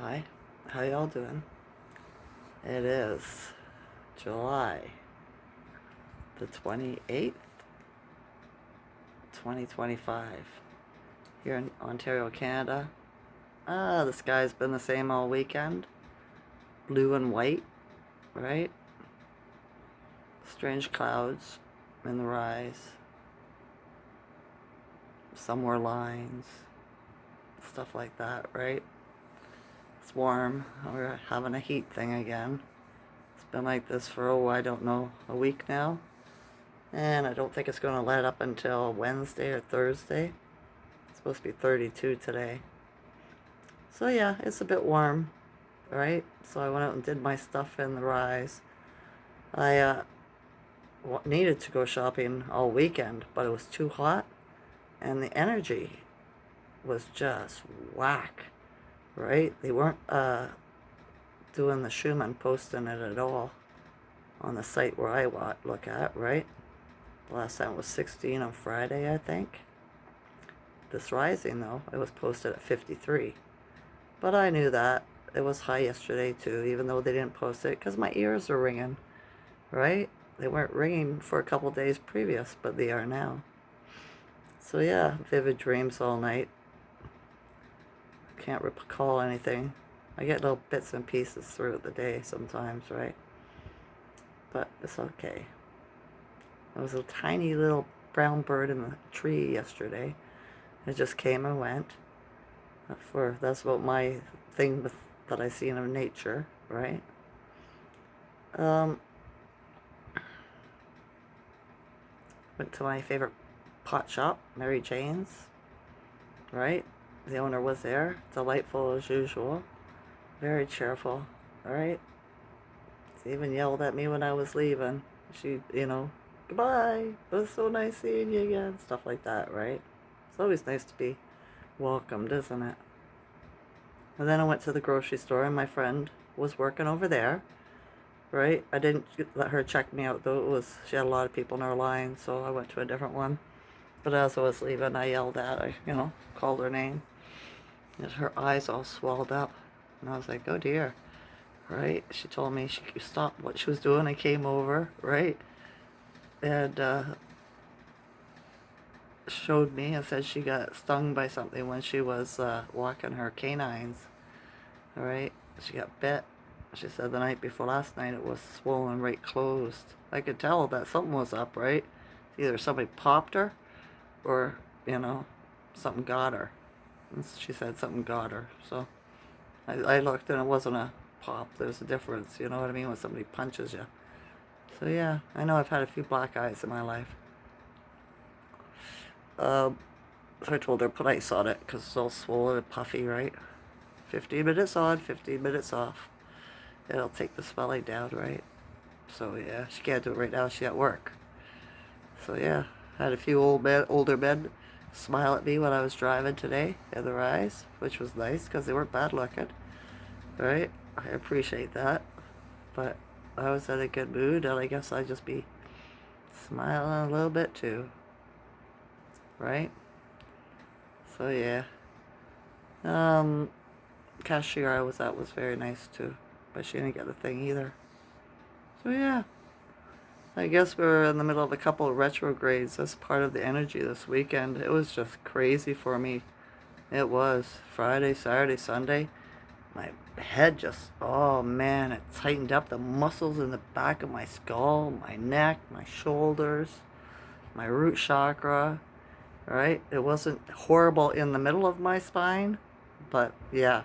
Hi, how y'all doing? It is July the 28th, 2025, here in Ontario, Canada. The sky's been the same all weekend. Blue and white, right? Strange clouds in the rise. Some were lines, stuff like that, right? It's warm. We're having a heat thing again. It's been like this for, I don't know, a week now. And I don't think it's going to let up until Wednesday or Thursday. It's supposed to be 32 today. So yeah, it's a bit warm, right? So I went out and did my stuff in the rise. I needed to go shopping all weekend, but it was too hot, and the energy was just whack, right? They weren't doing the Schuman, posting it at all on the site where I look at, right? The last time it was 16 on Friday, I think. This rising, though, it was posted at 53. But I knew that. It was high yesterday, too, even though they didn't post it, because my ears are ringing, right? They weren't ringing for a couple days previous, but they are now. So yeah, vivid dreams all night. Can't recall anything. I get little bits and pieces throughout the day sometimes, right? But it's okay. There was a tiny little brown bird in the tree yesterday. It just came and went. That's about my thing that I see in nature, right? Went to my favorite pot shop, Mary Jane's, right? The owner was there, delightful as usual, very cheerful, right? She even yelled at me when I was leaving. She, goodbye, it was so nice seeing you again, stuff like that, right? It's always nice to be welcomed, isn't it? And then I went to the grocery store, and my friend was working over there, right? I didn't let her check me out, though. She had a lot of people in her line, so I went to a different one. But as I was leaving, I yelled at her, called her name. And her eyes all swelled up. And I was like, oh dear, right? She told me she stopped what she was doing and came over, right? And showed me and said she got stung by something when she was walking her canines, right? She got bit. She said the night before last night it was swollen right closed. I could tell that something was up, right? Either somebody popped her or, something got her. And she said something got her. So I looked and it wasn't a pop. There's a difference, you know what I mean, when somebody punches you. So yeah, I know I've had a few black eyes in my life. So I told her put ice on it because it's all swollen and puffy, right? 15 minutes on, 15 minutes off. It'll take the swelling down, right? So yeah, she can't do it right now. She's at work. So yeah, had a few older men smile at me when I was driving today in the rise, which was nice because they weren't bad looking, right? I appreciate that. But I was in a good mood, and I guess I'd just be smiling a little bit too, right? So yeah. Cashier I was at was very nice too, but she didn't get the thing either. So yeah, I guess we were in the middle of a couple of retrogrades. That's part of the energy this weekend. It was just crazy for me. It was Friday, Saturday, Sunday. My head just, oh man, it tightened up. The muscles in the back of my skull, my neck, my shoulders, my root chakra, right? It wasn't horrible in the middle of my spine, but yeah,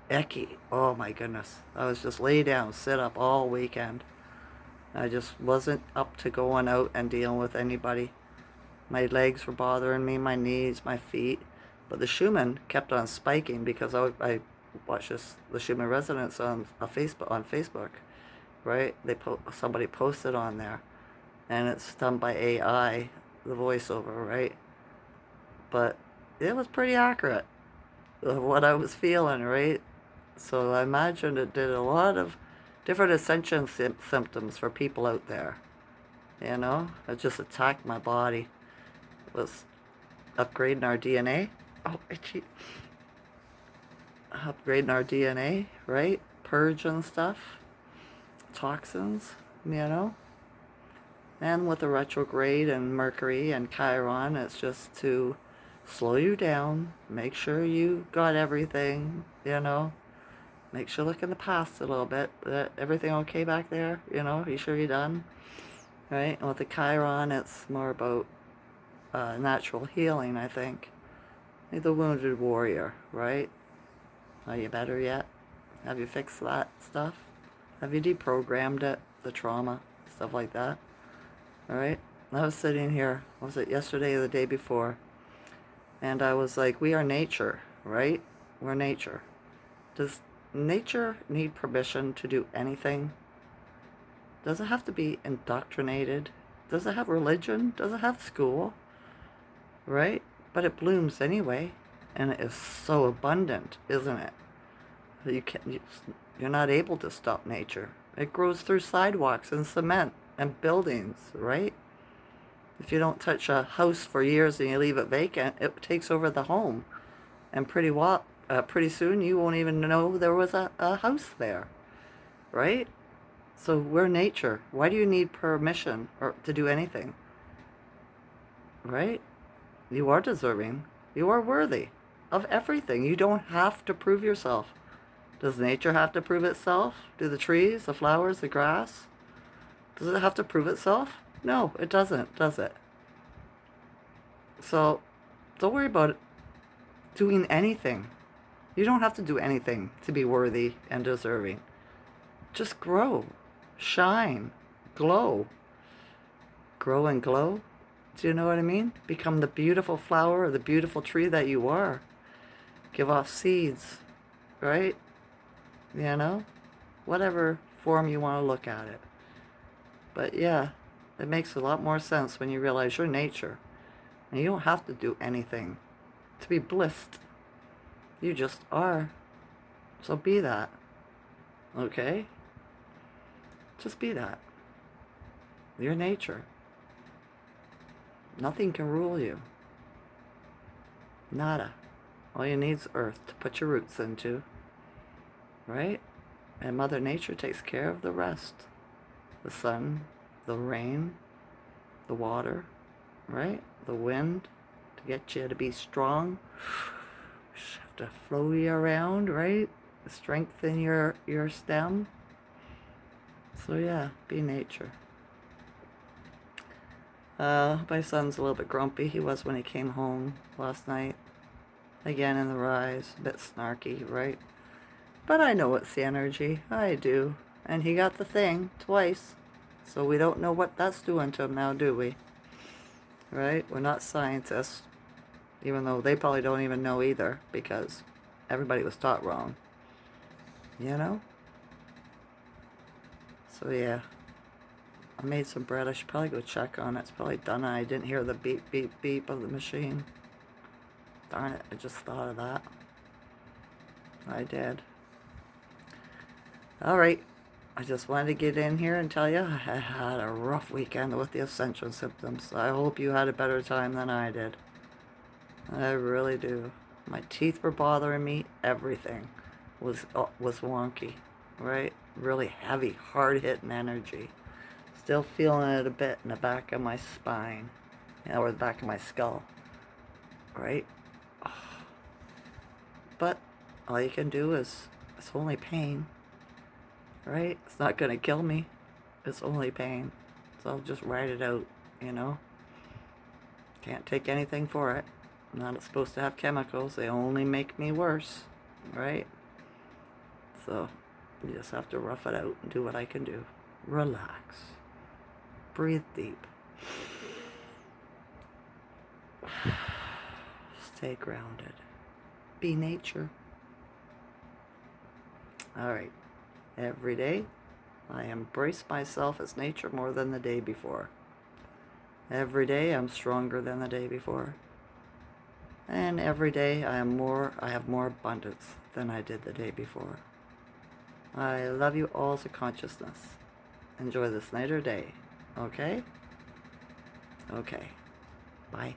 icky. Oh my goodness. I was just lay down, sit up all weekend. I just wasn't up to going out and dealing with anybody. My legs were bothering me, my knees, my feet. But the Schuman kept on spiking because I watched the Schuman Resonance on Facebook, right? Somebody posted on there, and it's done by AI, the voiceover, right? But it was pretty accurate of what I was feeling, right? So I imagine it did a lot of different ascension symptoms for people out there. It just attacked my body. It was upgrading our DNA. Oh, itchy. upgrading our DNA, right? Purging stuff, toxins, you know. And with the retrograde and Mercury and Chiron, it's just to slow you down, make sure you got everything, you know. Make sure look in the past a little bit. Everything okay back there? You know, you sure you're done? Right? And with the Chiron, it's more about natural healing, I think. Like the wounded warrior, right? Are you better yet? Have you fixed that stuff? Have you deprogrammed it? The trauma, stuff like that. Alright? I was sitting here, was it yesterday or the day before? And I was like, we are nature, right? We're nature. Does nature need permission to do anything? Does it have to be indoctrinated? Does it have religion? Does it have school? Right? But it blooms anyway. And it is so abundant, isn't it? You're not able to stop nature. It grows through sidewalks and cement and buildings, right? If you don't touch a house for years and you leave it vacant, it takes over the home. And pretty soon you won't even know there was a house there, right? So we're nature. Why do you need permission or to do anything? Right? You are deserving. You are worthy of everything. You don't have to prove yourself. Does nature have to prove itself? Do the trees, the flowers, the grass? Does it have to prove itself? No, it doesn't, does it? So don't worry about doing anything. You don't have to do anything to be worthy and deserving. Just grow, shine, glow. Grow and glow. Do you know what I mean? Become the beautiful flower or the beautiful tree that you are. Give off seeds, right? You know? Whatever form you want to look at it. But yeah, it makes a lot more sense when you realize you're nature. And you don't have to do anything to be blissed. You just are. So be that. Okay? Just be that. You're nature. Nothing can rule you. Nada. All you need is earth to put your roots into. Right? And Mother Nature takes care of the rest. The sun, the rain, the water, right? The wind to get you to be strong. Have to flow you around, right? Strengthen your stem. So yeah, be nature. My son's a little bit grumpy. He was when he came home last night. Again in the rise, a bit snarky, right? But I know it's the energy. I do. And he got the thing twice. So we don't know what that's doing to him now, do we? Right? We're not scientists. Even though they probably don't even know either. Because everybody was taught wrong. You know? So yeah. I made some bread. I should probably go check on it. It's probably done. I didn't hear the beep, beep, beep of the machine. Darn it. I just thought of that. I did. Alright. I just wanted to get in here and tell you I had a rough weekend with the Ascension symptoms. I hope you had a better time than I did. I really do. My teeth were bothering me. Everything was wonky. Right? Really heavy, hard-hitting energy. Still feeling it a bit in the back of my spine. Or the back of my skull. Right? But all you can do is, it's only pain. Right? It's not going to kill me. It's only pain. So I'll just ride it out, you know? Can't take anything for it. I'm not supposed to have chemicals. They only make me worse. Right? So you just have to rough it out and do what I can do. Relax. Breathe deep. Stay grounded. Be nature. Alright. Every day, I embrace myself as nature more than the day before. Every day, I'm stronger than the day before. And every day, I have more abundance than I did the day before. I love you all to consciousness. Enjoy this night or day. Okay? Okay. Bye.